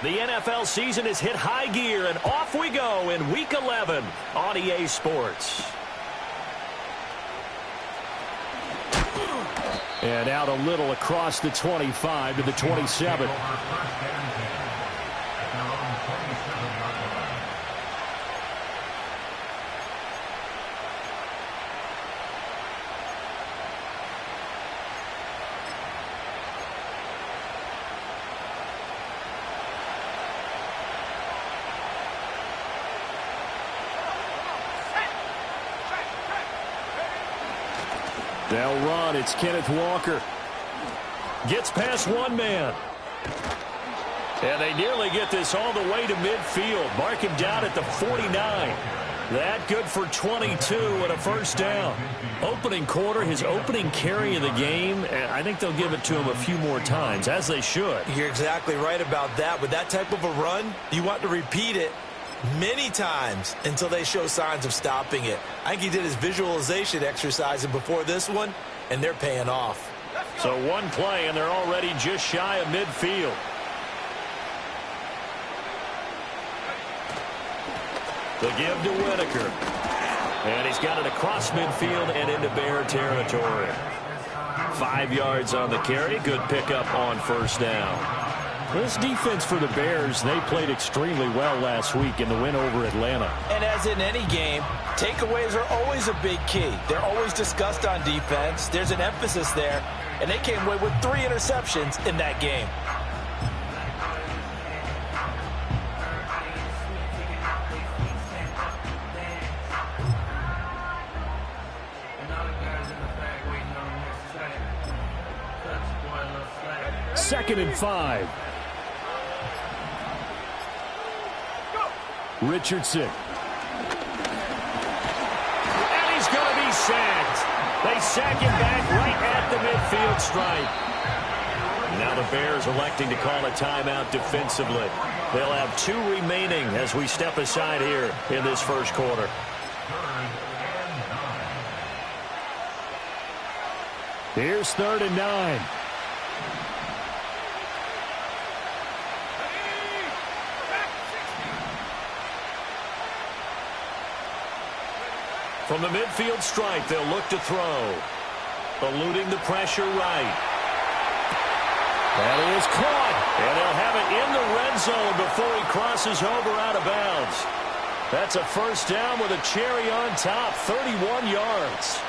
The NFL season has hit high gear, and off we go in Week 11 on EA Sports. And out a little across the 25 to the 27. They'll run. It's Kenneth Walker. Gets past one man. And they nearly get this all the way to midfield. Mark him down at the 49. That good for 22 and a first down. Opening quarter, his opening carry of the game. And I think they'll give it to him a few more times, as they should. You're exactly right about that. With that type of a run, you want to repeat it many times until they show signs of stopping it. I think he did his visualization exercise before this one, and they're paying off. So one play, and they're already just shy of midfield. The give to Whitaker. And he's got it across midfield and into Bear territory. 5 yards on the carry. Good pickup on first down. This defense for the Bears, they played extremely well last week in the win over Atlanta. And as in any game, takeaways are always a big key. They're always discussed on defense. There's an emphasis there. And they came away with 3 interceptions in that game. Second and 5. Richardson. And he's going to be sacked. They sack him back right at the midfield stripe. Now the Bears electing to call a timeout defensively. They'll have 2 remaining as we step aside here in this first quarter. Here's 3rd and 9. From the midfield stripe, they'll look to throw. Eluding the pressure right. That is caught. And they'll have it in the red zone before he crosses over out of bounds. That's a first down with a cherry on top, 31 yards.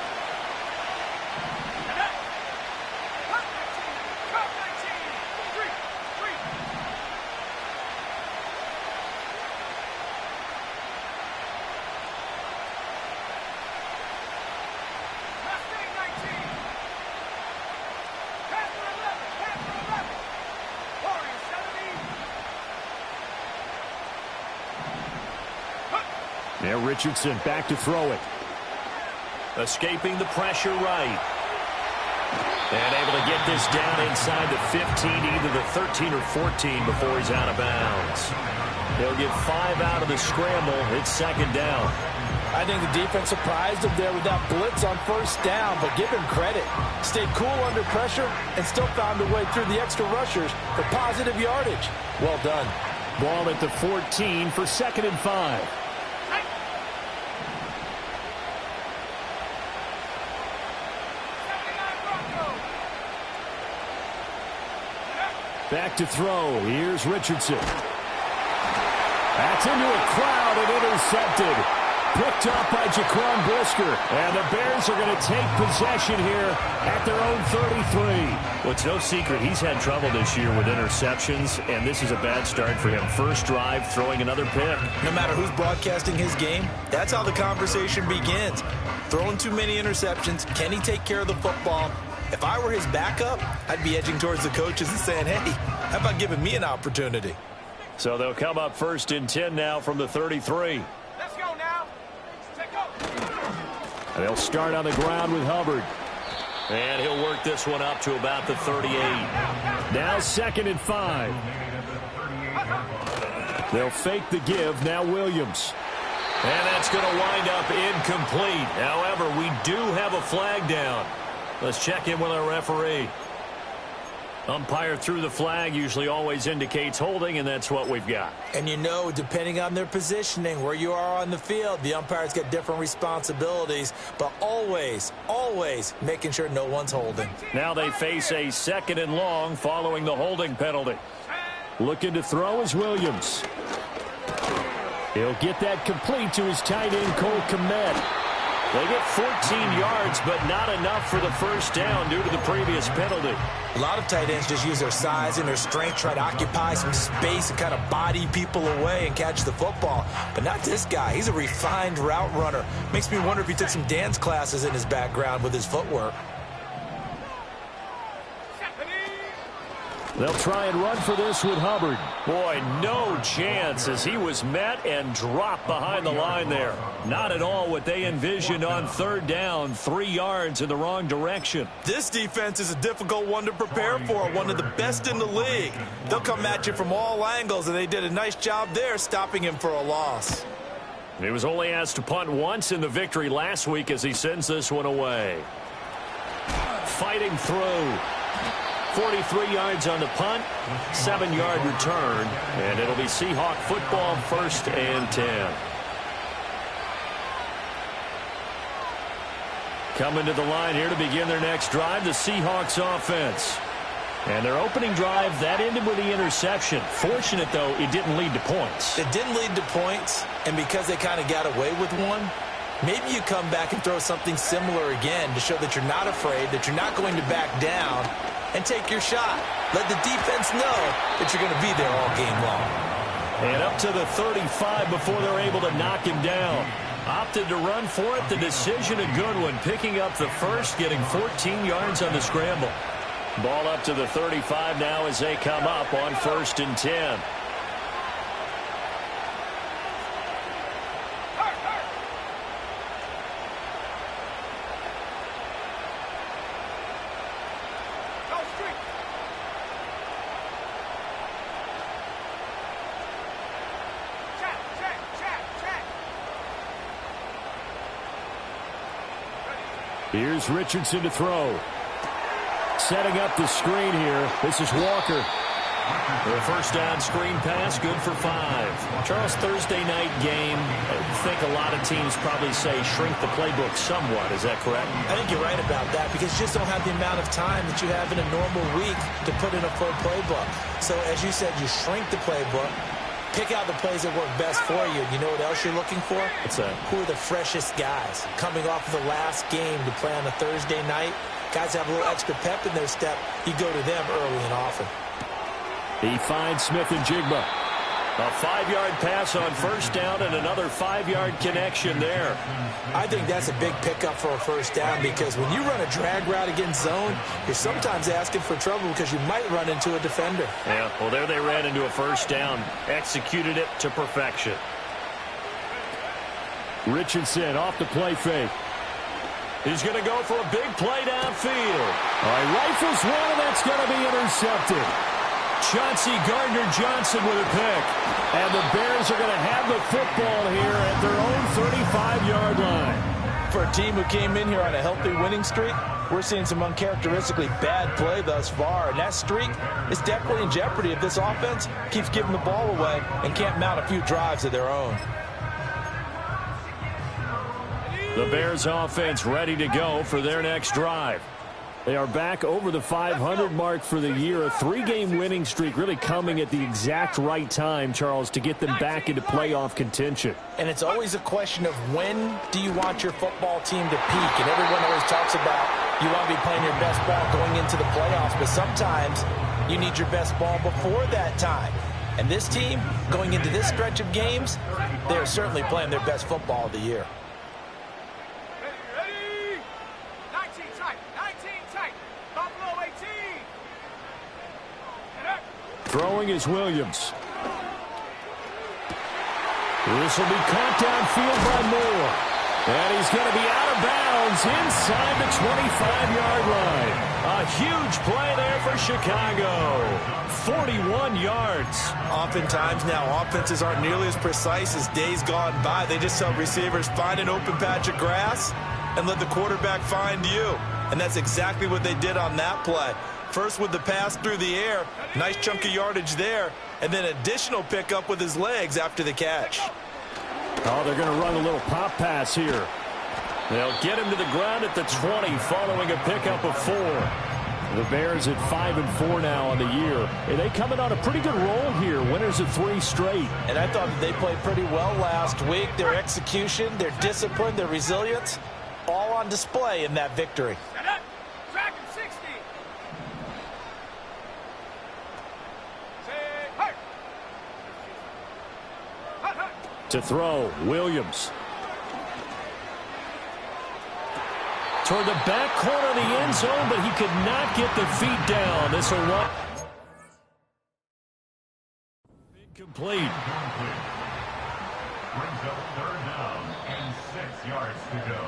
Now Richardson back to throw it. Escaping the pressure right. And able to get this down inside the 15, either the 13 or 14 before he's out of bounds. They'll get 5 out of the scramble. It's second down. I think the defense surprised him there with that blitz on first down, but give him credit. Stayed cool under pressure and still found a way through the extra rushers for positive yardage. Well done. Ball at the 14 for 2nd and 5. Back to throw. Here's Richardson. That's into a crowd and intercepted. Picked up by Jaquan Brisker. And the Bears are going to take possession here at their own 33. Well, it's no secret he's had trouble this year with interceptions, and this is a bad start for him. First drive, throwing another pick. No matter who's broadcasting his game, that's how the conversation begins. Throwing too many interceptions. Can he take care of the football? If I were his backup, I'd be edging towards the coaches and saying, hey, how about giving me an opportunity? So they'll come up 1st and 10 now from the 33. Let's go now. They'll start on the ground with Hubbard. And he'll work this one up to about the 38. Now 2nd and 5. They'll fake the give. Now Williams. And that's going to wind up incomplete. However, we do have a flag down. Let's check in with our referee. Umpire threw the flag, usually always indicates holding, and that's what we've got. And you know, depending on their positioning, where you are on the field, the umpires get different responsibilities, but always, always making sure no one's holding. Now they face a 2nd and long following the holding penalty. Looking to throw is Williams. He'll get that complete to his tight end, Cole Kmet. They get 14 yards, but not enough for the first down due to the previous penalty. A lot of tight ends just use their size and their strength, try to occupy some space and kind of body people away and catch the football. But not this guy. He's a refined route runner. Makes me wonder if he took some dance classes in his background with his footwork. They'll try and run for this with Hubbard. Boy, no chance as he was met and dropped behind the line there. Not at all what they envisioned on 3rd down, 3 yards in the wrong direction. This defense is a difficult one to prepare for, one of the best in the league. They'll come at you from all angles, and they did a nice job there stopping him for a loss. He was only asked to punt once in the victory last week as he sends this one away. Fighting through. 43 yards on the punt, 7-yard return, and it'll be Seahawk football, 1st and 10. Coming to the line here to begin their next drive, the Seahawks offense. And their opening drive, that ended with the interception. Fortunate, though, it didn't lead to points. It didn't lead to points, and because they kind of got away with one, maybe you come back and throw something similar again to show that you're not afraid, that you're not going to back down, and take your shot. Let the defense know that you're going to be there all game long. And up to the 35 before they're able to knock him down. Opted to run for it. The decision a good one. Picking up the first, getting 14 yards on the scramble. Ball up to the 35 now as they come up on 1st and 10. Here's Richardson to throw. Setting up the screen here. This is Walker. The 1st down screen pass, good for 5. Charles, Thursday night game, I think a lot of teams probably say shrink the playbook somewhat. Is that correct? I think you're right about that because you just don't have the amount of time that you have in a normal week to put in a full playbook. So as you said, you shrink the playbook. Pick out the plays that work best for you. You know what else you're looking for? What's that? Who are the freshest guys? Coming off of the last game to play on a Thursday night, guys have a little extra pep in their step. You go to them early and often. He finds Smith and Jigba. A 5-yard pass on 1st down and another 5-yard connection there. I think that's a big pickup for a 1st down because when you run a drag route against zone, you're sometimes asking for trouble because you might run into a defender. Yeah, well, there they ran into a 1st down. Executed it to perfection. Richardson off the play fake. He's going to go for a big play downfield. Rifles one, and that's going to be intercepted. Chauncey Gardner-Johnson with a pick. And the Bears are going to have the football here at their own 35-yard line. For a team who came in here on a healthy winning streak, we're seeing some uncharacteristically bad play thus far. And that streak is definitely in jeopardy if this offense keeps giving the ball away and can't mount a few drives of their own. The Bears offense ready to go for their next drive. They are back over the 500 mark for the year. A 3-game winning streak really coming at the exact right time, Charles, to get them back into playoff contention. And it's always a question of when do you want your football team to peak? And everyone always talks about you want to be playing your best ball going into the playoffs, but sometimes you need your best ball before that time. And this team, going into this stretch of games, they're certainly playing their best football of the year. Throwing is Williams. This will be caught downfield by Moore. And he's going to be out of bounds inside the 25-yard line. A huge play there for Chicago. 41 yards. Oftentimes now, offenses aren't nearly as precise as days gone by. They just help receivers find an open patch of grass and let the quarterback find you. And that's exactly what they did on that play. First with the pass through the air, nice chunk of yardage there, and then additional pickup with his legs after the catch. Oh, they're going to run a little pop pass here. They'll get him to the ground at the 20 following a pickup of 4. The Bears at 5-4 now on the year. And they coming on a pretty good roll here. Winners of 3 straight. And I thought they played pretty well last week. Their execution, their discipline, their resilience, all on display in that victory. To throw, Williams. Toward the back corner of the end zone, but he could not get the feet down. This will run. Incomplete. Brings up 3rd down and 6 yards to go.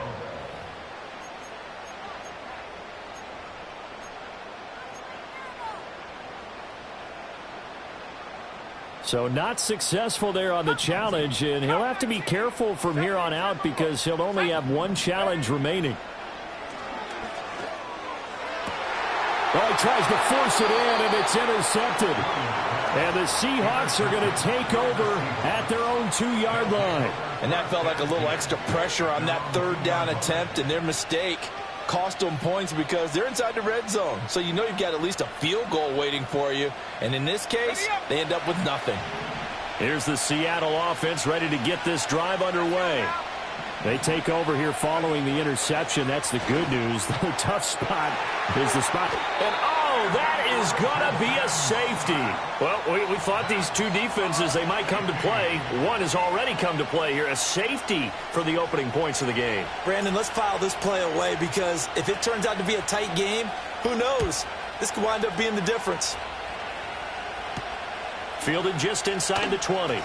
So not successful there on the challenge, and he'll have to be careful from here on out because he'll only have 1 challenge remaining. Well, he tries to force it in, and it's intercepted. And the Seahawks are going to take over at their own 2-yard line. And that felt like a little extra pressure on that 3rd down attempt, and their mistake cost them points because they're inside the red zone. So you know you've got at least a field goal waiting for you. And in this case, they end up with nothing. Here's the Seattle offense ready to get this drive underway. They take over here following the interception. That's the good news. The tough spot is the spot. And, oh, that is going to be a safety. Well, we thought these two defenses, they might come to play. One has already come to play here. A safety for the opening points of the game. Brandon, let's file this play away because if it turns out to be a tight game, who knows? This could wind up being the difference. Fielded just inside the 20.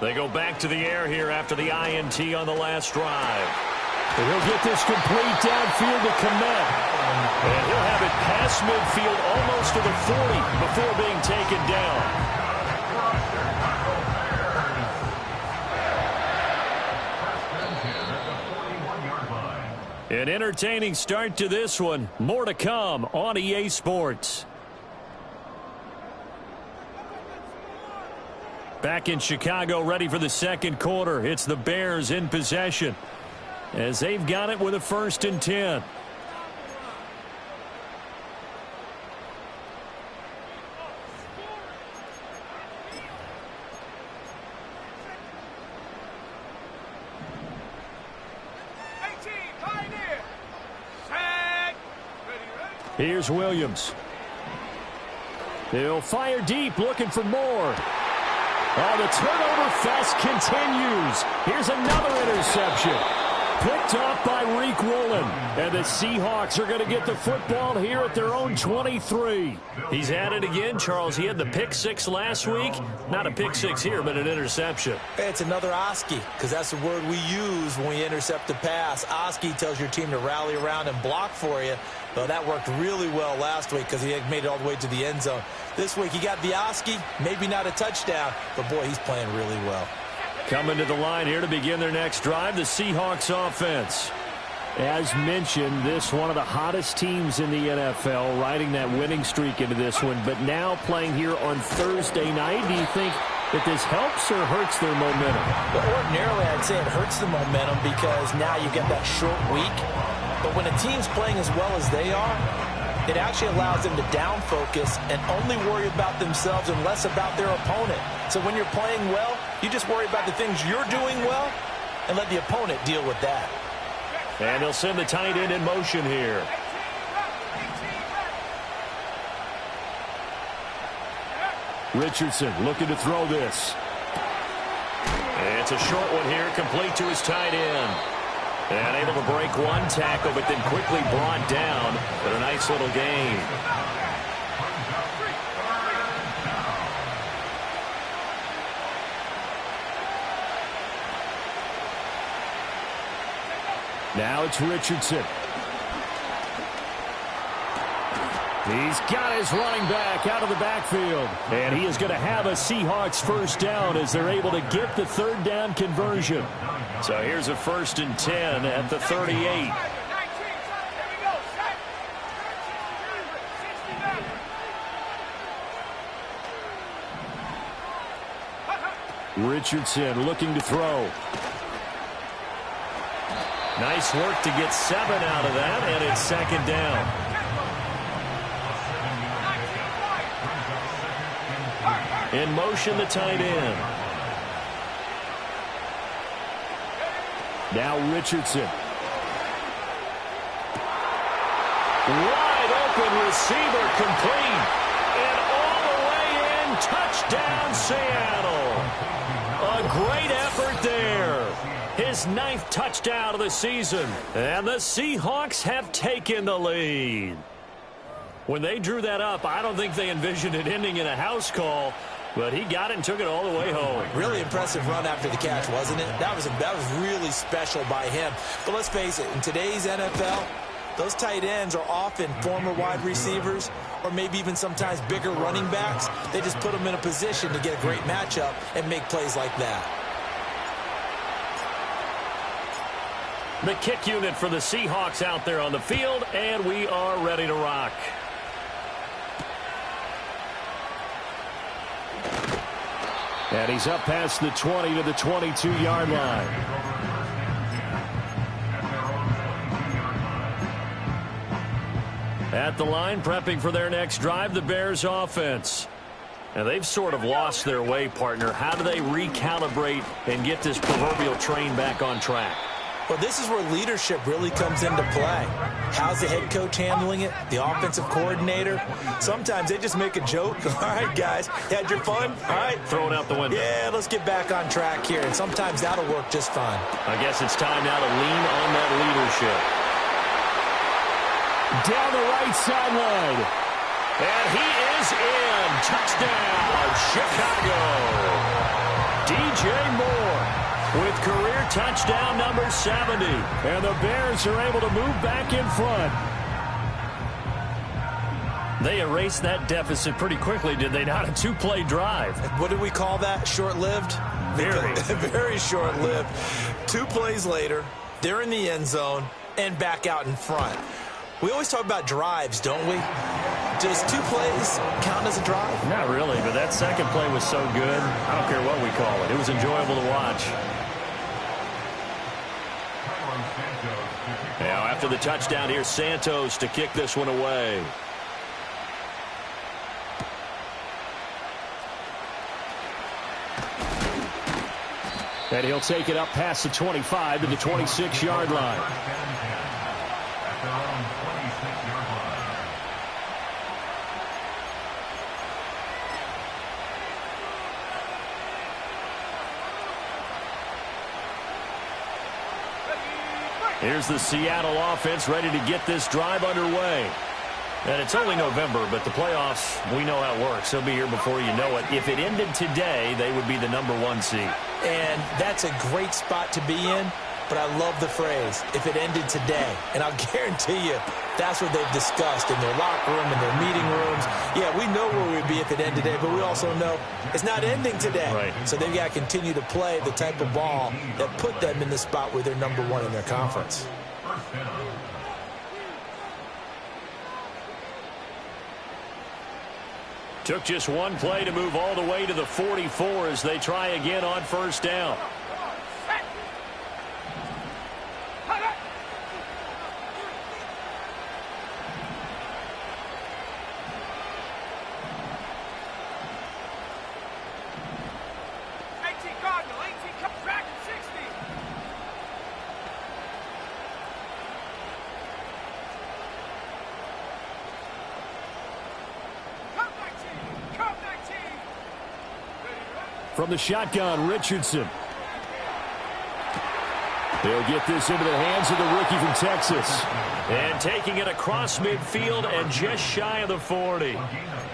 They go back to the air here after the INT on the last drive. And he'll get this complete downfield to Kmet. And he'll have it past midfield almost to the 40 before being taken down. An entertaining start to this one. More to come on EA Sports. Back in Chicago, ready for the second quarter. It's the Bears in possession as they've got it with a 1st and 10. Here's Williams. He'll fire deep, looking for more. Oh, the turnover fest continues. Here's another interception. Picked up by Reek Woolen. And the Seahawks are going to get the football here at their own 23. He's at it again, Charles. He had the pick 6 last week. Not a pick 6 here, but an interception. Hey, it's another Oski, because that's the word we use when we intercept the pass. Oski tells your team to rally around and block for you. Well, that worked really well last week because he had made it all the way to the end zone. This week he got the Oski, maybe not a touchdown, but boy, he's playing really well. Coming to the line here to begin their next drive, the Seahawks offense. As mentioned, this one of the hottest teams in the NFL, riding that winning streak into this one, but now playing here on Thursday night. Do you think that this helps or hurts their momentum? Well, ordinarily, I'd say it hurts the momentum because now you get that short week. But when a team's playing as well as they are, it actually allows them to down focus and only worry about themselves and less about their opponent. So when you're playing well, you just worry about the things you're doing well and let the opponent deal with that. And they'll send the tight end in motion here. Richardson looking to throw this. And it's a short one here, complete to his tight end. And able to break one tackle, but then quickly brought down. But a nice little gain. Now it's Richardson. He's got his running back out of the backfield. And he is going to have a Seahawks first down as they're able to get the third down conversion. So here's a 1st and 10 at the 38. Richardson looking to throw. Nice work to get 7 out of that, and it's 2nd down. In motion, the tight end. Now Richardson. Wide open receiver complete. And all the way in, touchdown Seattle. A great effort there. His 9th touchdown of the season. And the Seahawks have taken the lead. When they drew that up, I don't think they envisioned it ending in a house call. But he got it and took it all the way home. Really impressive run after the catch, wasn't it? That was really special by him. But let's face it, in today's NFL, those tight ends are often former wide receivers or maybe even sometimes bigger running backs. They just put them in a position to get a great matchup and make plays like that. The kick unit for the Seahawks out there on the field, and we are ready to rock. And he's up past the 20 to the 22-yard line. At the line, prepping for their next drive, the Bears offense. And they've sort of lost their way, partner. How do they recalibrate and get this proverbial train back on track? Well, this is where leadership really comes into play. How's the head coach handling it? The offensive coordinator? Sometimes they just make a joke. All right, guys, had your fun? All right. Throw it out the window. Yeah, let's get back on track here. And sometimes that'll work just fine. I guess it's time now to lean on that leadership. Down the right sideline. And he is in. Touchdown, Chicago. DJ Moore with career touchdown number 70. And the Bears are able to move back in front. They erased that deficit pretty quickly, did they not? A 2-play drive. What did we call that? Short-lived? Very. Very short-lived. 2 plays later, they're in the end zone and back out in front. We always talk about drives, don't we? Does 2 plays count as a drive? Not really, but that second play was so good. I don't care what we call it. It was enjoyable to watch. Now, after the touchdown, here's Santos to kick this one away. And he'll take it up past the 25 to the 26-yard line. Here's the Seattle offense ready to get this drive underway. And it's only November, but the playoffs, we know how it works. They'll be here before you know it. If it ended today, they would be the number 1 seed. And that's a great spot to be in, but I love the phrase, if it ended today. And I'll guarantee you, that's what they've discussed in their locker room, in their meeting rooms. Yeah, we know where we'd be if it ended today, but we also know it's not ending today. Right. So they've got to continue to play the type of ball that put them in the spot where they're number 1 in their conference. Took just 1 play to move all the way to the 44 as they try again on first down. From the shotgun, Richardson. They'll get this into the hands of the rookie from Texas. And taking it across midfield and just shy of the 40.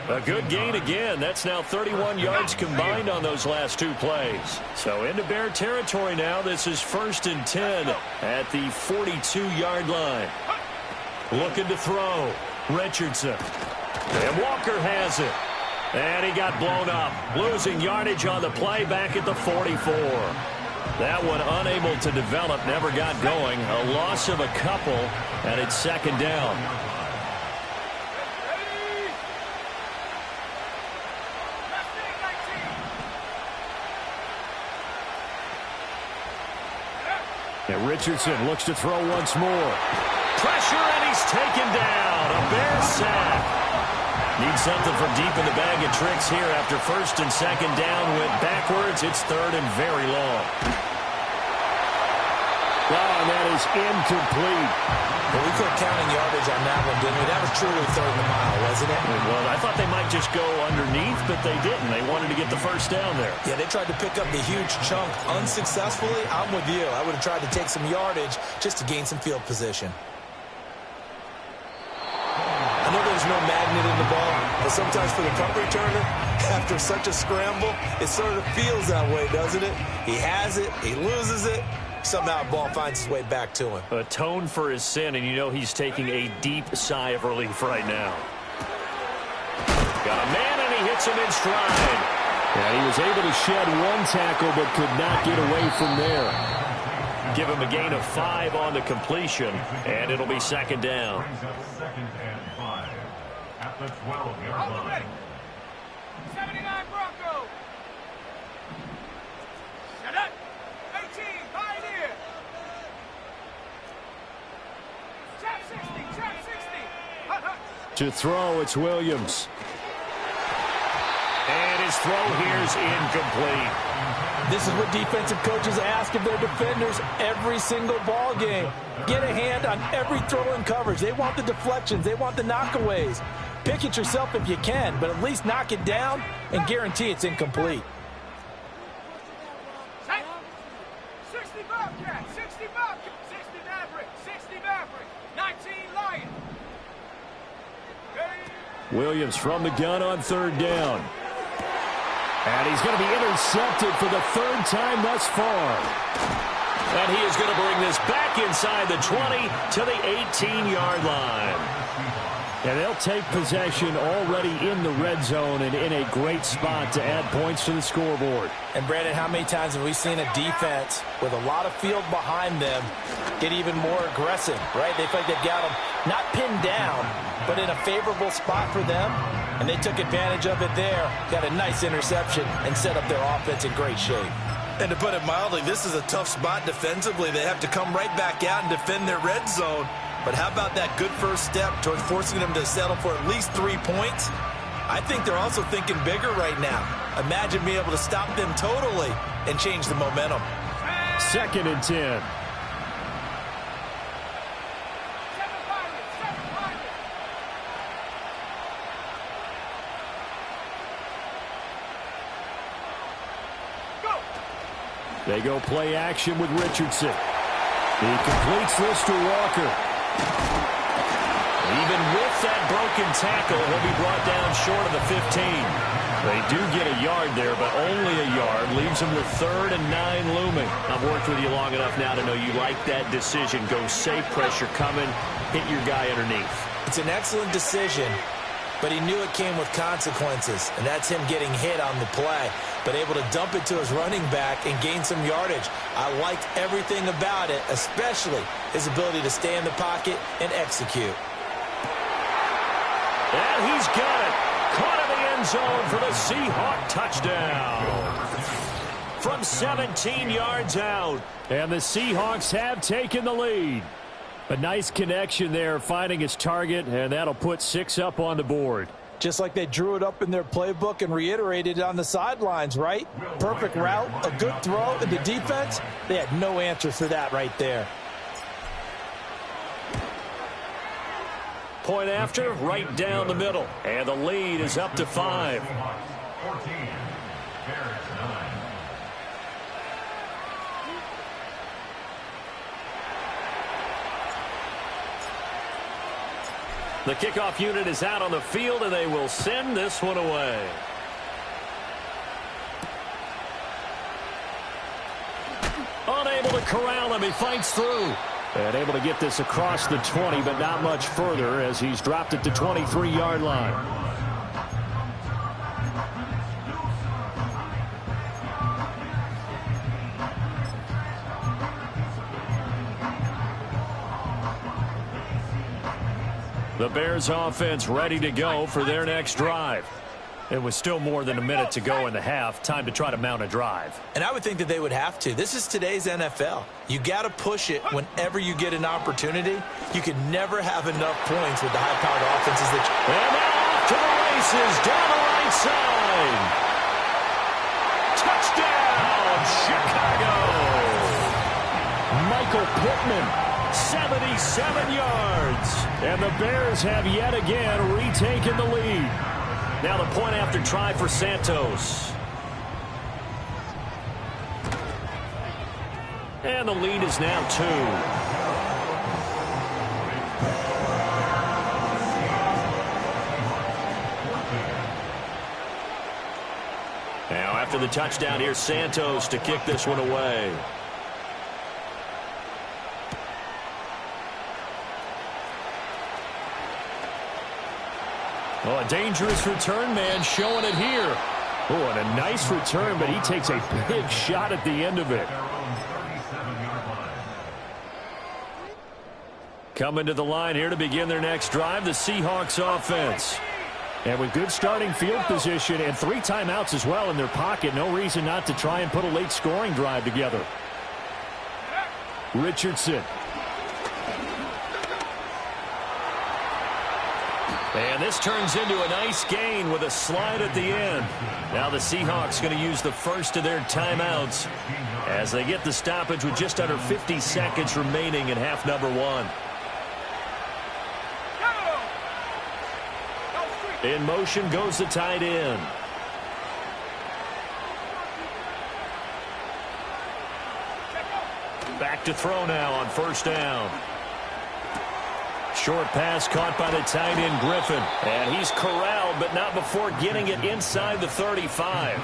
A good gain again. That's now 31 yards combined on those last two plays. So into Bear territory now. This is 1st and 10 at the 42-yard line. Looking to throw. Richardson. And Walker has it. And he got blown up. Losing yardage on the play back at the 44. That one unable to develop, never got going. A loss of a couple, and it's 2nd down. And Richardson looks to throw once more. Pressure, and he's taken down. A Bear sack. Needs something from deep in the bag of tricks here after 1st and 2nd down. Went backwards. It's 3rd and very long. Oh, and that is incomplete. Well, we quit counting yardage on that one, didn't we? That was truly 3rd and a mile, wasn't it? Well, I thought they might just go underneath, but they didn't. They wanted to get the first down there. Yeah, they tried to pick up the huge chunk unsuccessfully. I'm with you. I would have tried to take some yardage just to gain some field position. I know there's no magnet in the ball, but sometimes for the punt returner, after such a scramble, it sort of feels that way, doesn't it? He has it, he loses it, somehow the ball finds its way back to him. Atone for his sin, and you know he's taking a deep sigh of relief right now. Got a man, and he hits him in stride. Yeah, he was able to shed one tackle, but could not get away from there. Give him a gain of 5 on the completion, and it'll be 2nd down. Brings up 2nd and 5 at the 12-yard line. 79 Bronco. Shut up. 18 Pioneer. Trap 60. Trap 60. Hut, hut. To throw, it's Williams. And his throw here's incomplete. This is what defensive coaches ask of their defenders every single ball game. Get a hand on every throw in coverage. They want the deflections. They want the knockaways. Pick it yourself if you can, but at least knock it down and guarantee it's incomplete. 60 Bobcat. 60 Bobcat. 60 Maverick. 60 Maverick. 19 Lion. Williams from the gun on 3rd down. And he's going to be intercepted for the 3rd time thus far. And he is going to bring this back inside the 20 to the 18-yard line. And they'll take possession already in the red zone and in a great spot to add points to the scoreboard. And, Brandon, how many times have we seen a defense with a lot of field behind them get even more aggressive, right? They feel like they've got them not pinned down, but in a favorable spot for them. And they took advantage of it there, got a nice interception, and set up their offense in great shape. And to put it mildly, this is a tough spot defensively. They have to come right back out and defend their red zone. But how about that good first step towards forcing them to settle for at least 3 points? I think they're also thinking bigger right now. Imagine being able to stop them totally and change the momentum. 2nd and 10. They go play action with Richardson. He completes this to Walker. Even with that broken tackle, he'll be brought down short of the 15. They do get a yard there, but only a yard. Leaves them with 3rd and 9 looming. I've worked with you long enough now to know you like that decision. Go safe, pressure coming, hit your guy underneath. It's an excellent decision, but he knew it came with consequences, and that's him getting hit on the play, but able to dump it to his running back and gain some yardage. I liked everything about it, especially his ability to stay in the pocket and execute. And he's got it. Caught in the end zone for the Seahawk touchdown. From 17 yards out. And the Seahawks have taken the lead. A nice connection there, finding his target, and that'll put 6 up on the board. Just like they drew it up in their playbook and reiterated it on the sidelines, right? Perfect route, a good throw, and the defense, they had no answer for that right there. Point after, right down the middle. And the lead is up to 5. 14, Bears 9. The kickoff unit is out on the field, and they will send this one away. Unable to corral him. He fights through. And able to get this across the 20, but not much further as he's dropped it to 23-yard line. The Bears offense ready to go for their next drive. It was still more than a minute to go in the half. Time to try to mount a drive. And I would think that they would have to. This is today's NFL. You got to push it whenever you get an opportunity. You can never have enough points with the high-powered offenses that you... And now off to the races down the right side. Touchdown, Chicago. Michael Pittman. 77 yards. And the Bears have yet again retaken the lead. Now the point after try for Santos. And the lead is now 2. Now after the touchdown, here's Santos to kick this one away. Oh, a dangerous return man showing it here. Oh, and a nice return, but he takes a big shot at the end of it. Coming to the line here to begin their next drive, the Seahawks offense. And with good starting field position and 3 timeouts as well in their pocket, no reason not to try and put a late scoring drive together. Richardson. And this turns into a nice gain with a slide at the end. Now the Seahawks going to use the first of their timeouts as they get the stoppage with just under 50 seconds remaining in half number 1. In motion goes the tight end. Back to throw now on first down. Short pass caught by the tight end, Griffin. And he's corralled, but not before getting it inside the 35.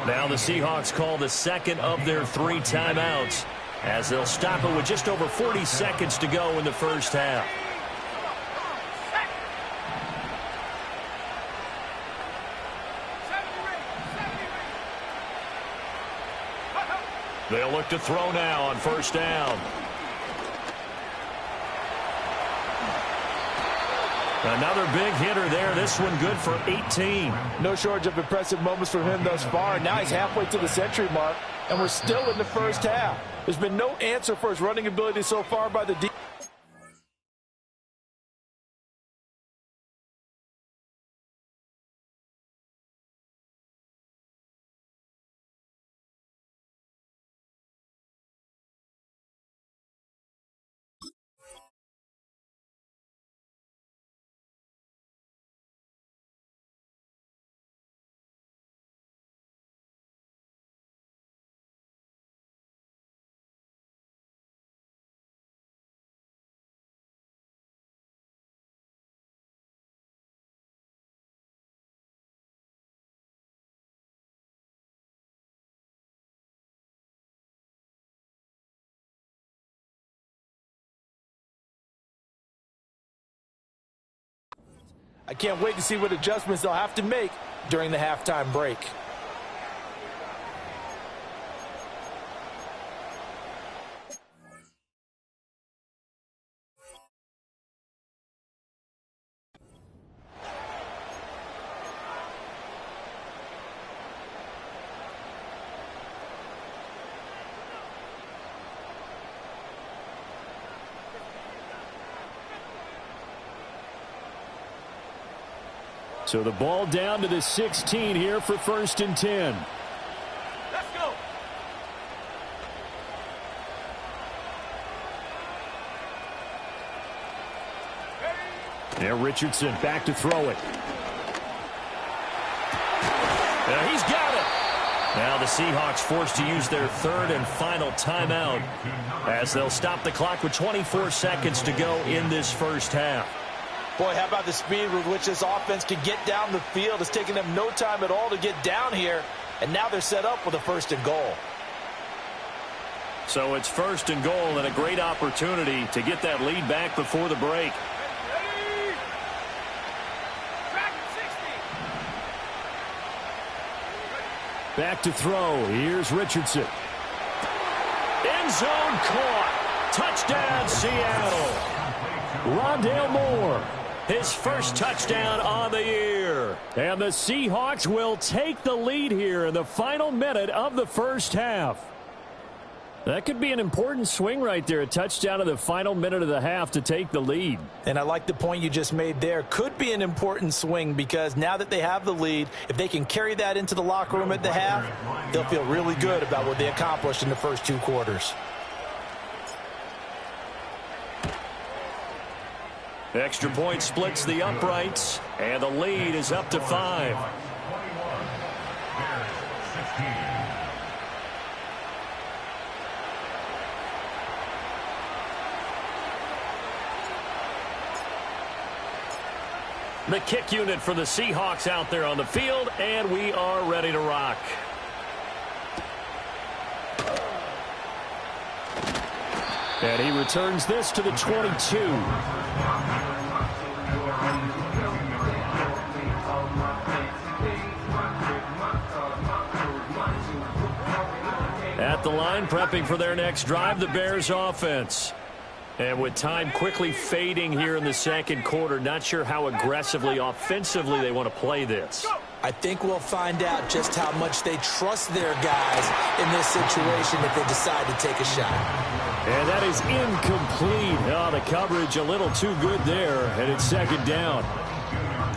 Now the Seahawks call the second of their 3 timeouts as they'll stop it with just over 40 seconds to go in the first half. They'll look to throw now on first down. Another big hitter there. This one good for 18. No shortage of impressive moments from him thus far. Now he's halfway to the century mark, and we're still in the first half. There's been no answer for his running ability so far by the defense. I can't wait to see what adjustments they'll have to make during the halftime break. So the ball down to the 16 here for 1st and 10. Let's go. There, Richardson back to throw it. Now he's got it. Now the Seahawks forced to use their 3rd and final timeout as they'll stop the clock with 24 seconds to go in this first half. Boy, how about the speed with which this offense can get down the field? It's taking them no time at all to get down here, and now they're set up with a 1st and goal. So it's 1st and goal and a great opportunity to get that lead back before the break. Ready? Track 60. Back to throw. Here's Richardson. End zone caught. Touchdown, Seattle. Rondale Moore. His first touchdown on the year. And the Seahawks will take the lead here in the final minute of the first half. That could be an important swing right there. A touchdown in the final minute of the half to take the lead. And I like the point you just made there. Could be an important swing because now that they have the lead, if they can carry that into the locker room at the half, they'll feel really good about what they accomplished in the first 2 quarters. Extra point splits the uprights, and the lead is up to 5. The kick unit for the Seahawks out there on the field, and we are ready to rock. And he returns this to the 22. At the line, prepping for their next drive, the Bears offense. And with time quickly fading here in the second quarter, not sure how aggressively, offensively they want to play this. I think we'll find out just how much they trust their guys in this situation if they decide to take a shot. And that is incomplete. Oh, the coverage a little too good there, and it's 2nd down.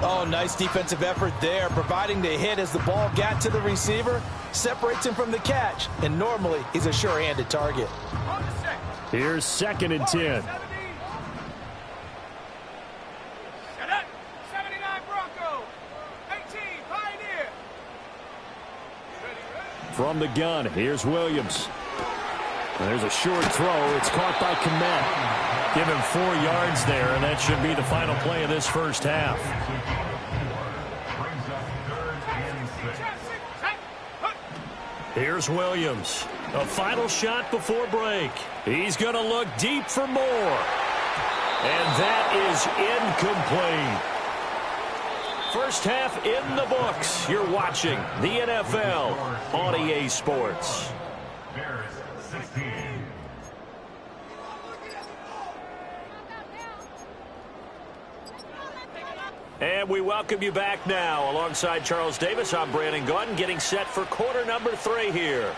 Oh, nice defensive effort there, providing the hit as the ball got to the receiver, separates him from the catch, and normally he's a sure-handed target. On the set. Here's 2nd and 10. 70. Set up. 79 Bronco. 18 Pioneer. Ready. From the gun, here's Williams. And there's a short throw. It's caught by Kmet. Give him 4 yards there, and that should be the final play of this first half. Here's Williams. A final shot before break. He's going to look deep for more. And that is incomplete. First half in the books. You're watching the NFL on EA Sports. Bears 16. And we welcome you back now. Alongside Charles Davis, I'm Brandon Gaudin, getting set for quarter number 3 here.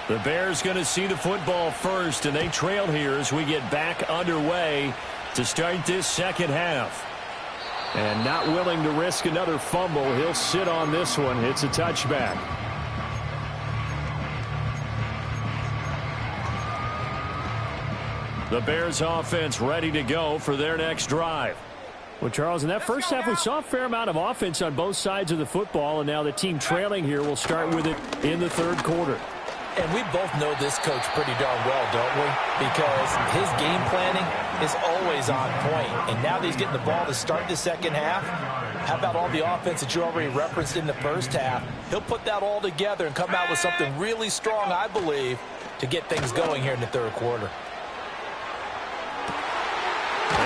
The Bears going to see the football first, and they trail here as we get back underway to start this second half. And not willing to risk another fumble. He'll sit on this one. It's a touchback. The Bears offense ready to go for their next drive. Well, Charles, in that first half, we saw a fair amount of offense on both sides of the football, and now the team trailing here will start with it in the third quarter. And we both know this coach pretty darn well, don't we? Because his game planning is always on point. And now that he's getting the ball to start the second half, how about all the offense that you already referenced in the first half? He'll put that all together and come out with something really strong, I believe, to get things going here in the third quarter.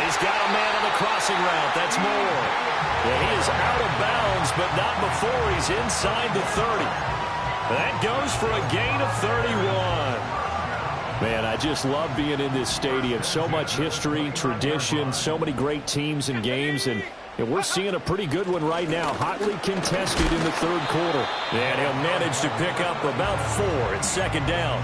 He's got a man on the crossing route. That's Moore. Yeah, he is out of bounds, but not before he's inside the 30. That goes for a gain of 31. Man, I just love being in this stadium. So much history, tradition, so many great teams and games, and we're seeing a pretty good one right now, hotly contested in the third quarter. And he'll manage to pick up about 4. It's second down.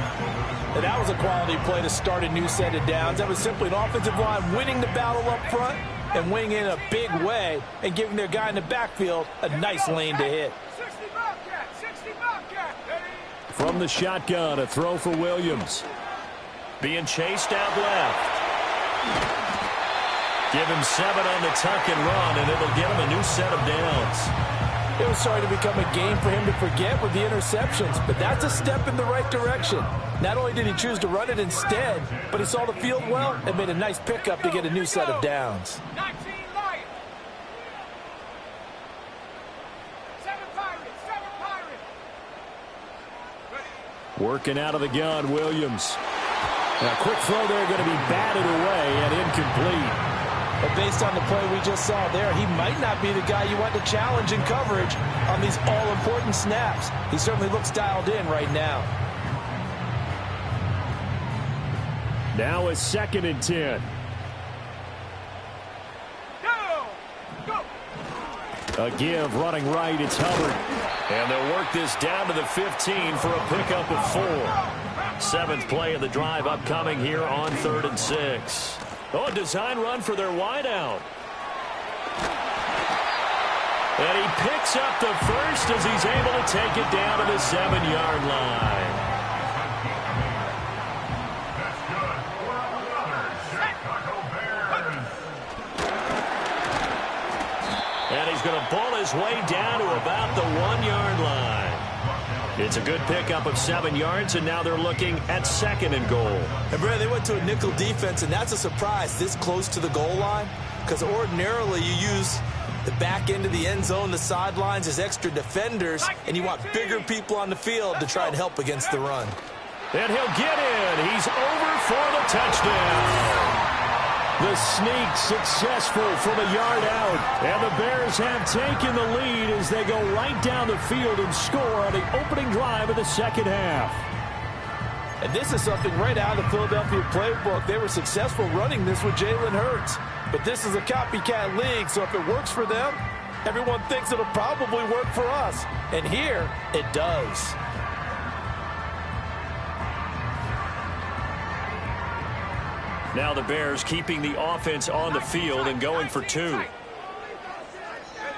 And that was a quality play to start a new set of downs. That was simply an offensive line winning the battle up front and winning in a big way and giving their guy in the backfield a nice lane to hit. 60 Bobcat. 60 Bobcat. Ready. From the shotgun, a throw for Williams. Being chased out left. Give him 7 on the tuck and run, and it'll get him a new set of downs. It was starting to become a game for him to forget with the interceptions, but that's a step in the right direction. Not only did he choose to run it instead, but he saw the field well and made a nice pickup to get a new set of downs. 19 Lions. 7 Pirates. 7 Pirates. Ready? Working out of the gun, Williams. A quick throw there, going to be batted away and incomplete. But based on the play we just saw there, he might not be the guy you want to challenge in coverage on these all-important snaps. He certainly looks dialed in right now. Now a 2nd and 10. Go. A give, running right, it's Hubbard. And they'll work this down to the 15 for a pickup of 4. 7th play of the drive upcoming here on 3rd and 6. Oh, a design run for their wideout. And he picks up the first as he's able to take it down to the 7-yard line. That's good for another Chicago Bears. And he's going to pull his way down to about the 1-yard line. It's a good pickup of 7 yards, and now they're looking at 2nd and goal. And, Brad, they went to a nickel defense, and that's a surprise this close to the goal line, because ordinarily you use the back end of the end zone, the sidelines as extra defenders, and you want bigger people on the field to try and help against the run. And he'll get in. He's over for the touchdown. The sneak successful from a yard out. And the Bears have taken the lead as they go right down the field and score on the opening drive of the 2nd half. And this is something right out of the Philadelphia playbook. They were successful running this with Jalen Hurts. But this is a copycat league, so if it works for them, everyone thinks it'll probably work for us. And here, it does. Now the Bears keeping the offense on the field and going for 2.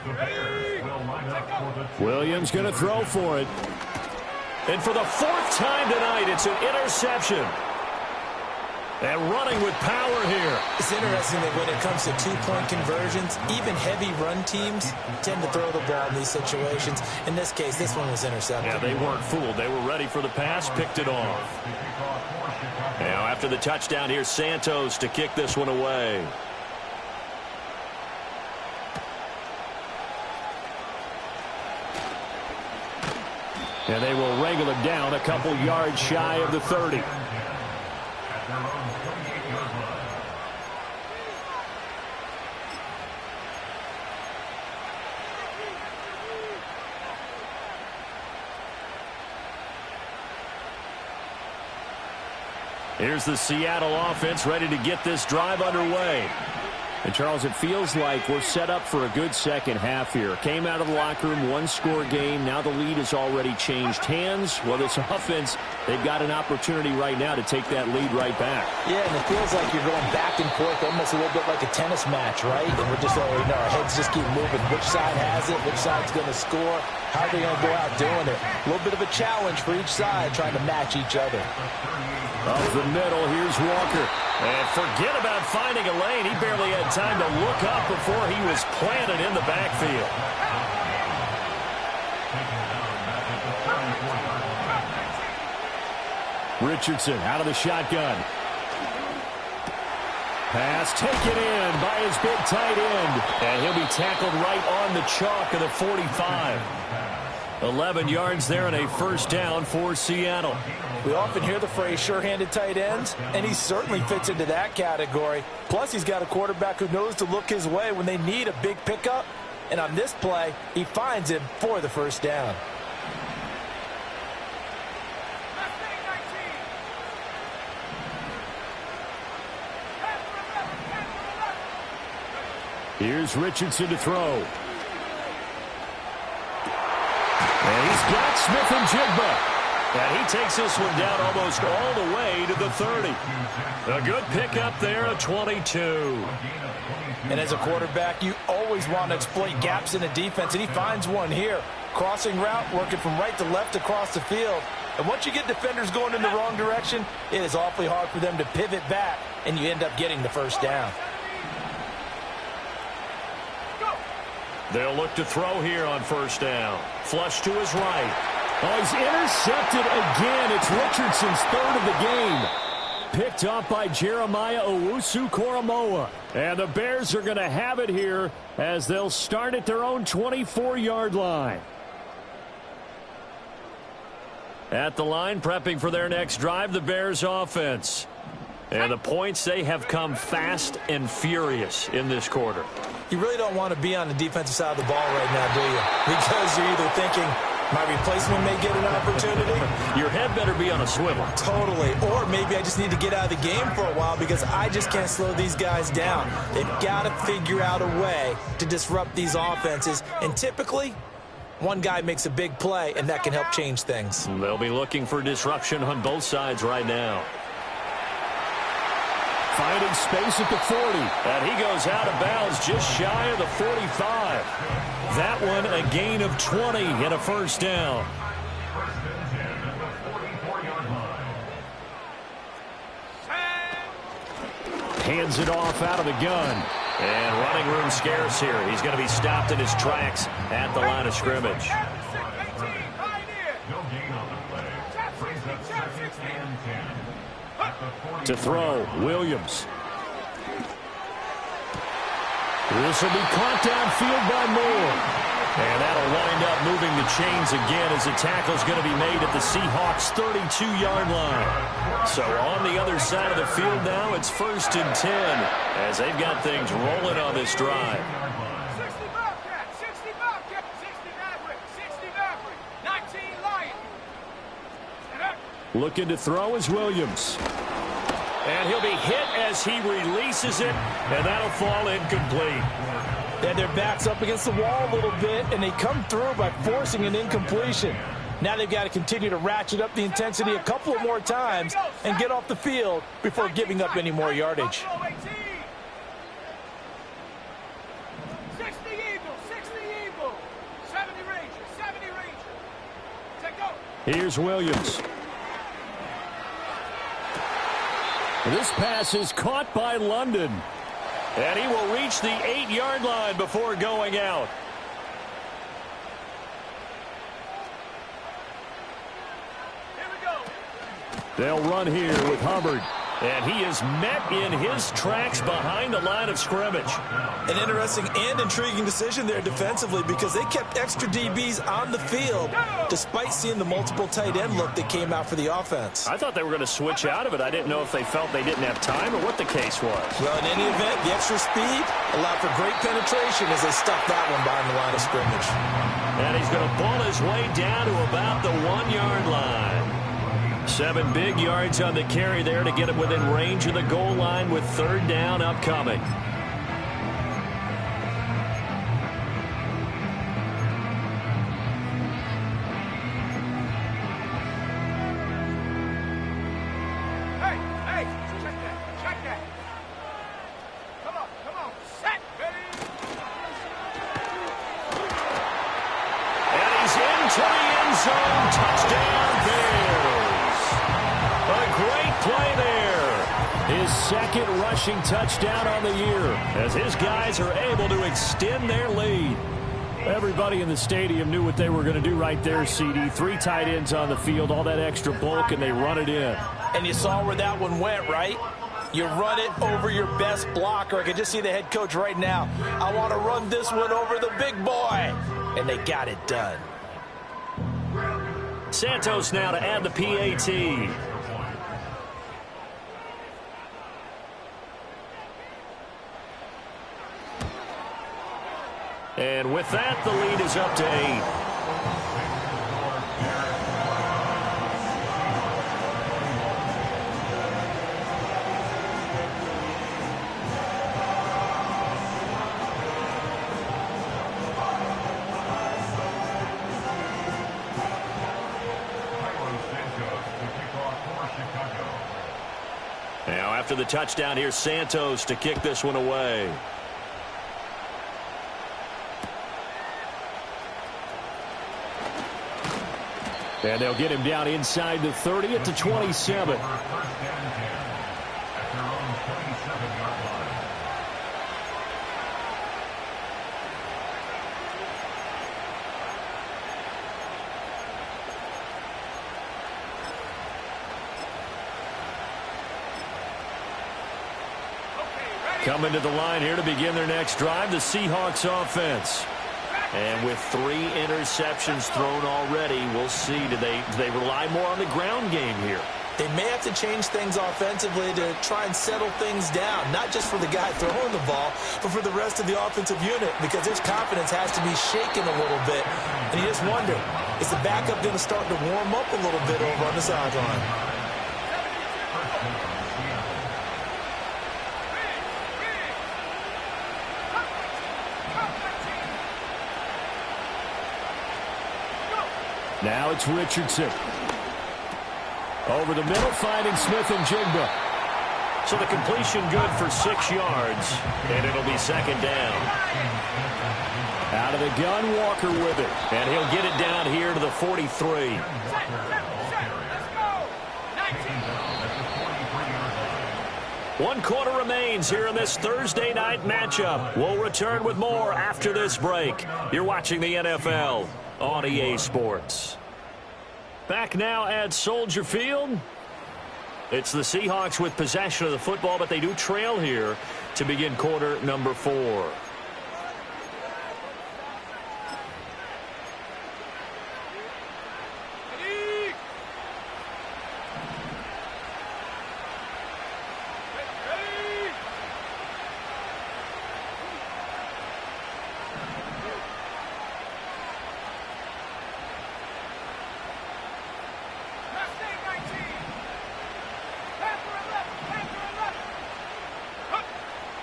The Bears will line up for the Williams going to throw for it. And for the 4th time tonight, it's an interception. And running with power here. It's interesting that when it comes to two-point conversions, even heavy run teams tend to throw the ball in these situations. In this case, this one was intercepted. Yeah, they weren't fooled. They were ready for the pass, picked it off. Now after the touchdown, here's Santos to kick this one away. And they will wrangle him down a couple yards shy of the 30. Here's the Seattle offense ready to get this drive underway. And, Charles, it feels like we're set up for a good second half here. Came out of the locker room, one-score game. Now the lead has already changed hands. Well, this offense, they've got an opportunity right now to take that lead right back. Yeah, and it feels like you're going back and forth almost a little bit like a tennis match, right? And we're just, our heads just keep moving. Which side has it? Which side's going to score? How are they going to go out doing it? A little bit of a challenge for each side trying to match each other. Up the middle, here's Walker. And forget about finding a lane. He barely had time to look up before he was planted in the backfield. Richardson out of the shotgun. Pass taken in by his big tight end. And he'll be tackled right on the chalk of the 45. 11 yards there and a first down for Seattle. We often hear the phrase sure-handed tight ends, and he certainly fits into that category. Plus, he's got a quarterback who knows to look his way when they need a big pickup. And on this play, he finds him for the first down. Here's Richardson to throw. And he's got Smith-Njigba. And he takes this one down almost all the way to the 30. A good pickup there, a 22. And as a quarterback, you always want to exploit gaps in the defense, and he finds one here. Crossing route, working from right to left across the field. And once you get defenders going in the wrong direction, it is awfully hard for them to pivot back, and you end up getting the first down. They'll look to throw here on first down. Flush to his right. Oh, he's intercepted again. It's Richardson's third of the game. Picked up by Jeremiah Owusu-Koramoah. And the Bears are going to have it here as they'll start at their own 24-yard line. At the line, prepping for their next drive, the Bears offense. And the points, they have come fast and furious in this quarter. You really don't want to be on the defensive side of the ball right now, do you? Because you're either thinking, my replacement may get an opportunity. Your head better be on a swivel. Totally. Or maybe I just need to get out of the game for a while because I just can't slow these guys down. They've got to figure out a way to disrupt these offenses. And typically, one guy makes a big play, and that can help change things. They'll be looking for disruption on both sides right now. Finding space at the 40. And he goes out of bounds just shy of the 45. That one a gain of 20 and a first down. Hands it off out of the gun. And running room scarce here. He's going to be stopped in his tracks at the line of scrimmage. To throw, Williams. This will be caught downfield by Moore. And that'll wind up moving the chains again as the tackle's going to be made at the Seahawks' 32-yard line. So on the other side of the field now, it's 1st and 10 as they've got things rolling on this drive. 60 Bobcat, 60 Bobcat, 60 Maverick, 60 Maverick, 19 Lion. Looking to throw is Williams. And he'll be hit as he releases it, and that'll fall incomplete. They had their backs up against the wall a little bit, and they come through by forcing an incompletion. Now they've got to continue to ratchet up the intensity a couple of more times and get off the field before giving up any more yardage. 60 Eagles, 60 Eagles, 70 Rangers, 70 Rangers. Take go. Here's Williams. This pass is caught by London. And he will reach the 8-yard line before going out. Here we go. They'll run here with Hubbard. And he is met in his tracks behind the line of scrimmage. An interesting and intriguing decision there defensively because they kept extra DBs on the field despite seeing the multiple tight end look that came out for the offense. I thought they were going to switch out of it. I didn't know if they felt they didn't have time or what the case was. Well, in any event, the extra speed allowed for great penetration as they stuffed that one behind the line of scrimmage. And he's going to ball his way down to about the 1-yard line. 7 big yards on the carry there to get him within range of the goal line with 3rd down upcoming. Hey, check that. Come on, set, ready. And he's into the end zone. Touchdown, Bears. A great play there. His 2nd rushing touchdown on the year As his guys are able to extend their lead. Everybody in the stadium knew what they were going to do right there, CD. 3 tight ends on the field, all that extra bulk, and they run it in. And you saw where that one went, right? You run it over your best blocker. I can just see the head coach right now. I want to run this one over the big boy. And they got it done. Santos now to add the PAT. And with that, the lead is up to 8. Now, after the touchdown, here's Santos to kick this one away. And they'll get him down inside the 30 at the 27. Coming to the line here to begin their next drive, the Seahawks offense. And with 3 interceptions thrown already, we'll see. Do they rely more on the ground game here? They may have to change things offensively to try and settle things down, not just for the guy throwing the ball, but for the rest of the offensive unit, because his confidence has to be shaken a little bit. And you just wonder, is the backup going to start to warm up a little bit over on the sideline? Now it's Richardson. Over the middle, finding Smith-Njigba. So the completion good for 6 yards, and it'll be second down. Out of the gun, Walker with it. And he'll get it down here to the 43. One quarter remains here in this Thursday night matchup. We'll return with more after this break. You're watching the NFL on EA Sports. Back now at Soldier Field. It's the Seahawks with possession of the football, but they do trail here to begin quarter number 4.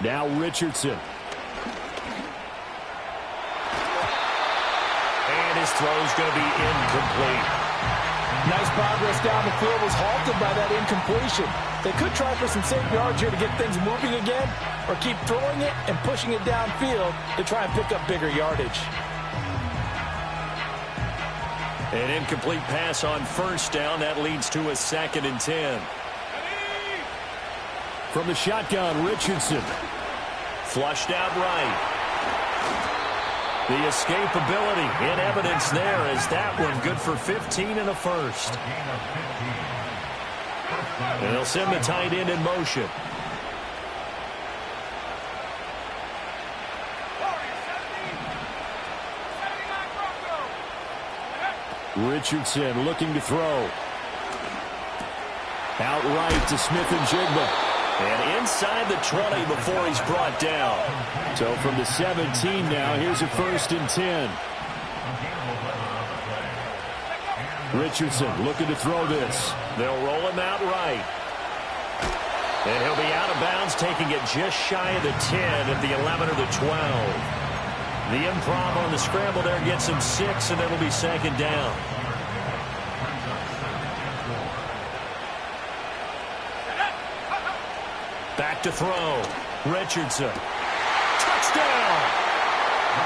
Now Richardson. And his throw's going to be incomplete. Nice progress down the field was halted by that incompletion. They could try for some safe yards here to get things moving again, or keep throwing it and pushing it downfield to try and pick up bigger yardage. An incomplete pass on first down. That leads to a 2nd and 10. From the shotgun, Richardson. Flushed out right. The escapability in evidence there as that one good for 15 and a first. And they'll send the tight end in motion. Richardson looking to throw. Outright to Smith-Njigba. And inside the 20 before he's brought down. So from the 17 now, here's a 1st and 10. Richardson looking to throw this. They'll roll him out right. And he'll be out of bounds, taking it just shy of the 10 at the 11 or the 12. The improv on the scramble there gets him 6, and it'll be 2nd down. Back to throw. Richardson. Touchdown!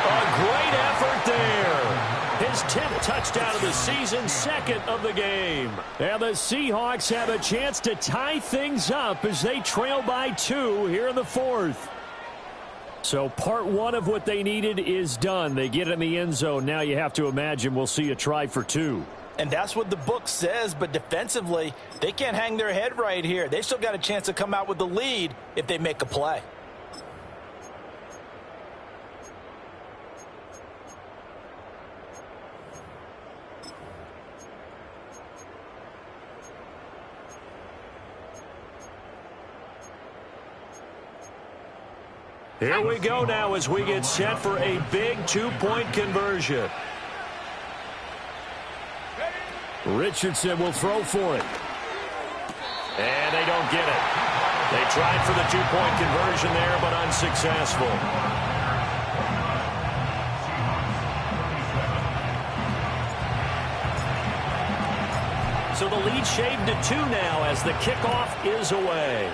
A great effort there. His 10th touchdown of the season, 2nd of the game. And the Seahawks have a chance to tie things up as they trail by 2 here in the 4th. So part 1 of what they needed is done. They get in the end zone. Now you have to imagine we'll see a try for 2. And that's what the book says, but defensively, they can't hang their head right here. They still got a chance to come out with the lead if they make a play. Here we go now as we get set for a big 2-point conversion. Richardson will throw for it. And they don't get it. They tried for the 2-point conversion there, but unsuccessful. So the lead shaved to 2 now as the kickoff is away.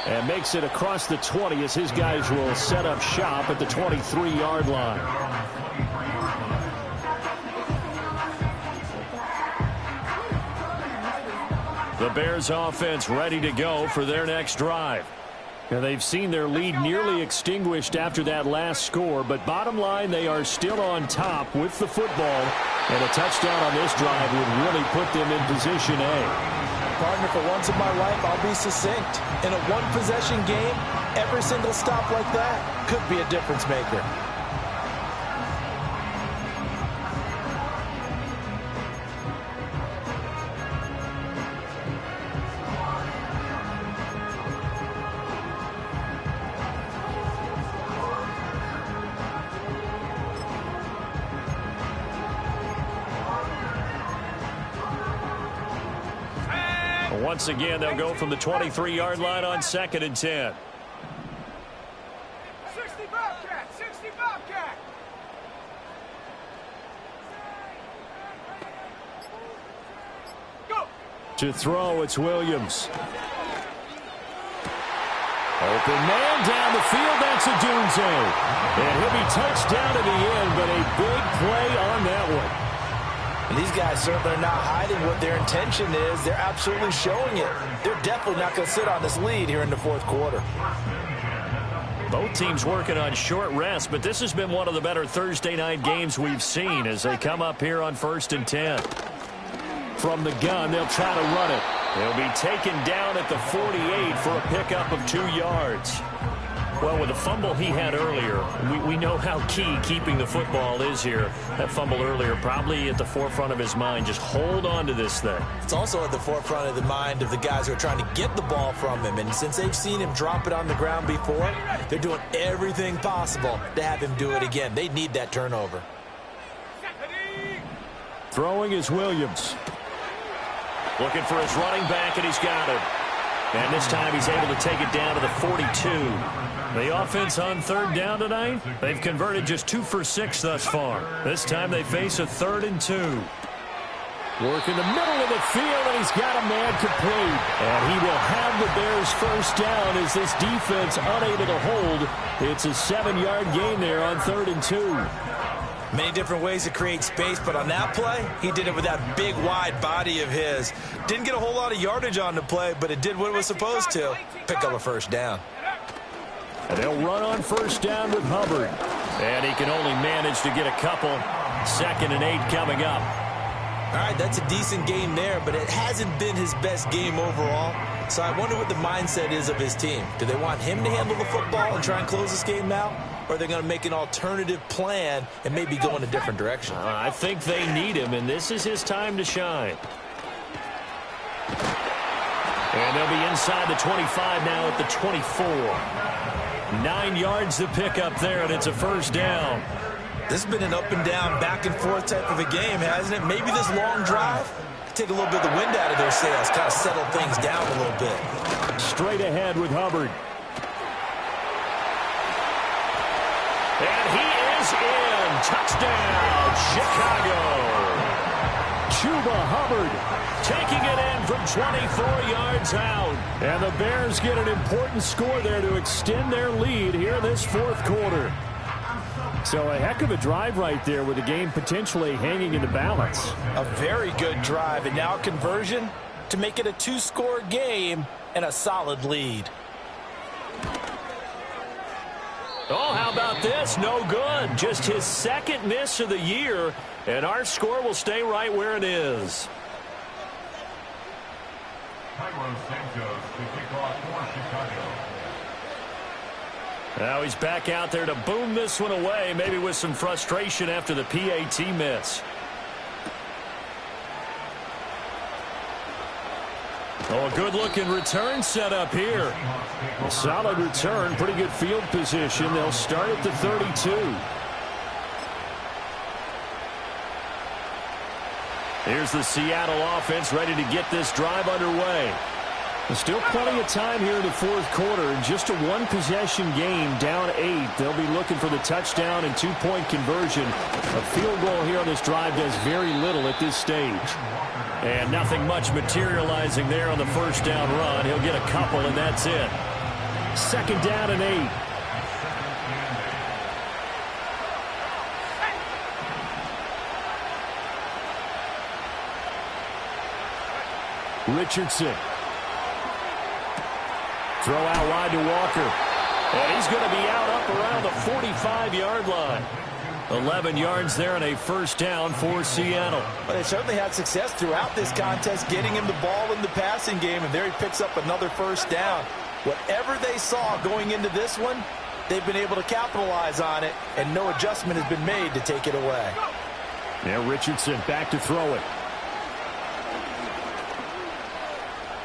And makes it across the 20 as his guys will set up shop at the 23-yard line. The Bears offense ready to go for their next drive. And they've seen their lead nearly extinguished after that last score, but bottom line, they are still on top with the football, and a touchdown on this drive would really put them in position A. Partner, for once in my life, I'll be succinct. In a one-possession game, every single stop like that could be a difference maker. Once again, they'll go from the 23-yard line on 2nd and 10. 60 Bobcat! 60 Bobcat! Go! To throw, it's Williams. Open man down the field, that's Odunze. And he'll be touched down in the end, but a big play on that one. And these guys certainly are not hiding what their intention is. They're absolutely showing it. They're definitely not going to sit on this lead here in the fourth quarter. Both teams working on short rest, but this has been one of the better Thursday night games we've seen as they come up here on 1st and 10. From the gun, they'll try to run it. He'll be taken down at the 48 for a pickup of 2 yards. Well, with the fumble he had earlier, we know how key keeping the football is here. That fumble earlier probably at the forefront of his mind. Just hold on to this thing. It's also at the forefront of the mind of the guys who are trying to get the ball from him. And since they've seen him drop it on the ground before, they're doing everything possible to have him do it again. They need that turnover. Throwing is Williams. Looking for his running back, and he's got it. And this time he's able to take it down to the 42. The offense on 3rd down tonight, they've converted just 2 for 6 thus far. This time they face a 3rd and 2. Work in the middle of the field, and he's got a man complete. And he will have the Bears first down as this defense unable to hold. It's a 7-yard gain there on 3rd and 2. Many different ways to create space, but on that play, he did it with that big, wide body of his. Didn't get a whole lot of yardage on the play, but it did what it was supposed to. Pick up a first down. And they'll run on 1st down with Hubbard. And he can only manage to get a couple. 2nd and 8 coming up. All right, that's a decent game there, but it hasn't been his best game overall. So I wonder what the mindset is of his team. Do they want him to handle the football and try and close this game out? Or are they going to make an alternative plan and maybe go in a different direction? I think they need him, and this is his time to shine. And they'll be inside the 25 now at the 24. 9 yards to pick up there, and it's a first down. This has been an up and down, back and forth type of a game, hasn't it? Maybe this long drive could take a little bit of the wind out of their sails, kind of settle things down a little bit. Straight ahead with Hubbard. And he is in. Touchdown, Chicago. Chuba Hubbard Taking it in from 24 yards out. And the Bears get an important score there to extend their lead here this fourth quarter. So a heck of a drive right there with the game potentially hanging in the balance. A very good drive, and now conversion to make it a 2-score game and a solid lead. Oh, how about this? No good. Just his 2nd miss of the year, and our score will stay right where it is. Cairo Santos to kick off for Chicago. Now he's back out there to boom this one away, maybe with some frustration after the PAT miss. Oh, a good-looking return set up here. A solid return, pretty good field position. They'll start at the 32. Here's the Seattle offense ready to get this drive underway. There's still plenty of time here in the fourth quarter. Just a one-possession game, down 8. They'll be looking for the touchdown and 2-point conversion. A field goal here on this drive does very little at this stage. And nothing much materializing there on the first down run. He'll get a couple, and that's it. 2nd down and 8. Richardson. Throw out wide to Walker. And he's going to be out up around the 45-yard line. 11 yards there and a first down for Seattle. But they certainly had success throughout this contest getting him the ball in the passing game, and there he picks up another first down. Whatever they saw going into this one, they've been able to capitalize on it, and no adjustment has been made to take it away. Now Richardson back to throw it.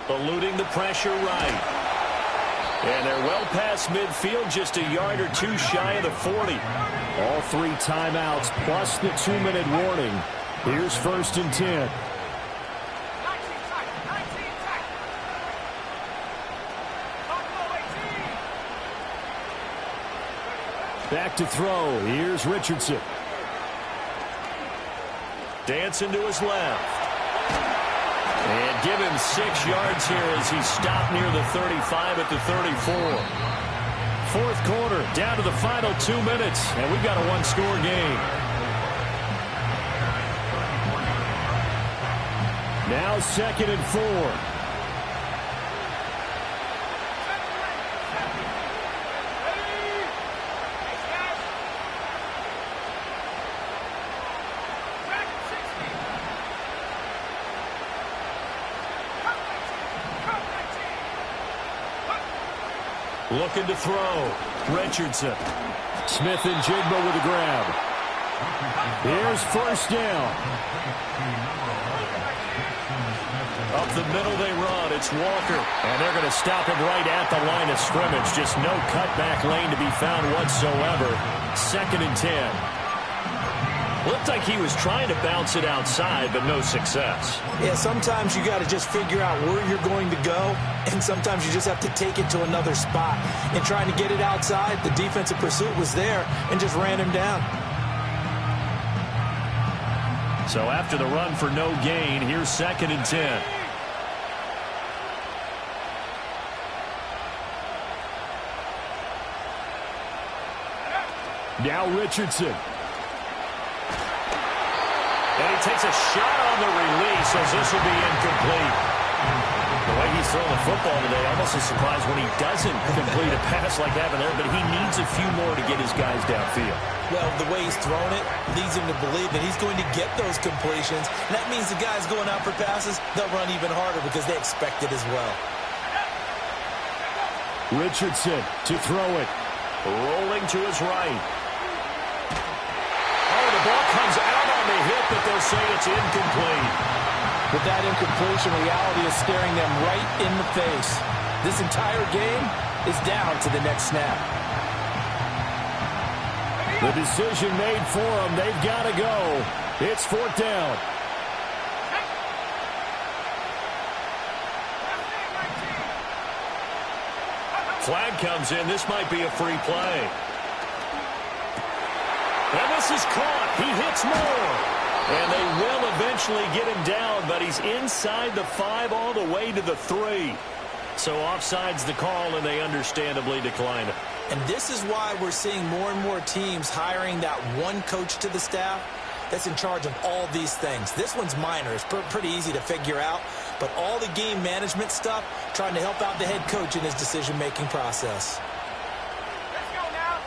Eluding the pressure right. And they're well past midfield, just a yard or two shy of the 40. All 3 timeouts plus the 2-minute warning. Here's 1st and 10. Back to throw. Here's Richardson. Dancing to his left. And give him 6 yards here as he stopped near the 35 at the 34. 4th quarter, down to the final 2 minutes, and we've got a 1-score game. Now 2nd and 4. Looking to throw. Richardson. Smith and Jigba with a grab. Here's 1st down. Up the middle they run. It's Walker. And they're going to stop him right at the line of scrimmage. Just no cutback lane to be found whatsoever. 2nd and 10. Looked like he was trying to bounce it outside, but no success. Yeah, sometimes you got to just figure out where you're going to go, and sometimes you just have to take it to another spot. In trying to get it outside, the defensive pursuit was there and just ran him down. So after the run for no gain, here's 2nd and 10. Now Richardson. And he takes a shot on the release as this will be incomplete. The way he's throwing the football today, almost a surprise when he doesn't complete a pass like that in there, but he needs a few more to get his guys downfield. Well, the way he's thrown it leads him to believe that he's going to get those completions. And that means the guys going out for passes, they'll run even harder because they expect it as well. Richardson to throw it. Rolling to his right. Oh, the ball comes out on the hip, but they'll say it's incomplete. But that incompletion reality is staring them right in the face. This entire game is down to the next snap. The decision made for them. They've got to go. It's 4th down. Flag comes in. This might be a free play. And this is caught. He hits more. And they will eventually get him down, but he's inside the 5 all the way to the 3. So offside's the call, and they understandably decline it. And this is why we're seeing more and more teams hiring that one coach to the staff that's in charge of all these things. This one's minor. It's pretty easy to figure out. But all the game management stuff, trying to help out the head coach in his decision-making process. Let's go now.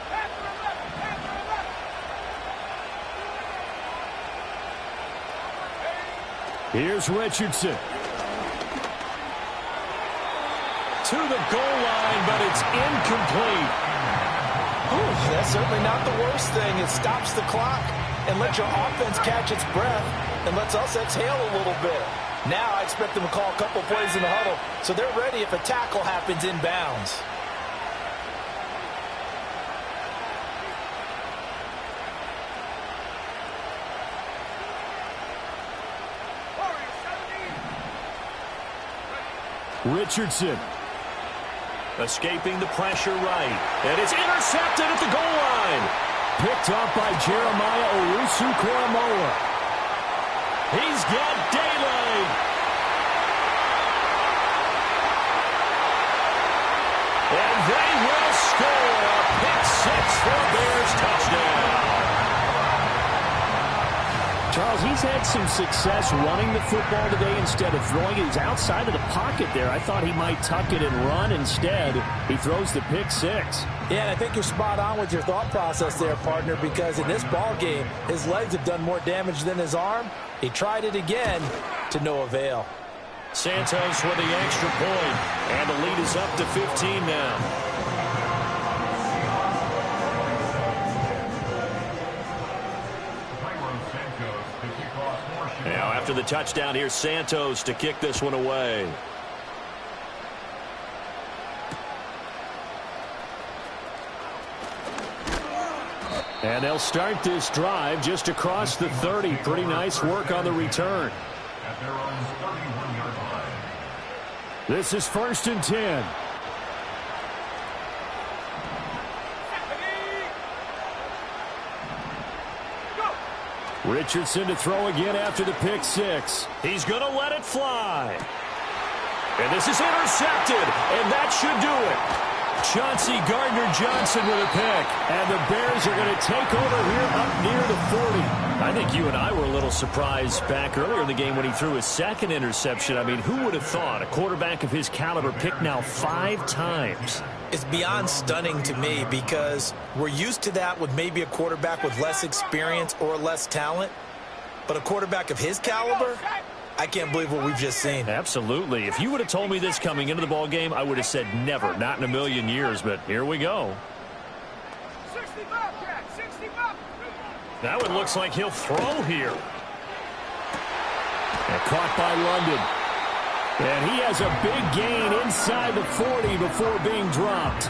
Pass to the left. Pass to the left. Here's Richardson. To the goal line, but it's incomplete. Ooh, that's certainly not the worst thing. It stops the clock and lets your offense catch its breath and lets us exhale a little bit. Now I expect them to call a couple plays in the huddle so they're ready if a tackle happens inbounds. Richardson. Escaping the pressure right. And it's intercepted at the goal line. Picked up by Jeremiah Owusu-Koramoah. He's got daylight. And they will score a pick 6 for a Bears touchdown. Charles, Charles, he's had some success running the football today instead of throwing it. He's outside of the pocket there. I thought he might tuck it and run. Instead, he throws the pick six. Yeah, and I think you're spot on with your thought process there, partner, because in this ball game, his legs have done more damage than his arm. He tried it again to no avail. Santos with the extra point, and the lead is up to 15 now. Now, after the touchdown, here's Santos to kick this one away. And they'll start this drive just across the 30. Pretty nice work on the return. At their own 31-yard line. This is 1st and 10. Richardson to throw again after the pick six. He's going to let it fly. And this is intercepted, and that should do it. Chauncey Gardner-Johnson with a pick. And the Bears are going to take over here up near the 40. I think you and I were a little surprised back earlier in the game when he threw his second interception. I mean, who would have thought a quarterback of his caliber picked now 5 times? It's beyond stunning to me because we're used to that with maybe a quarterback with less experience or less talent. But a quarterback of his caliber, I can't believe what we've just seen. Absolutely. If you would have told me this coming into the ball game, I would have said never, not in a million years. But here we go. 65, Cat, 65. Now it looks like he'll throw here. And caught by London. And he has a big gain inside the 40 before being dropped.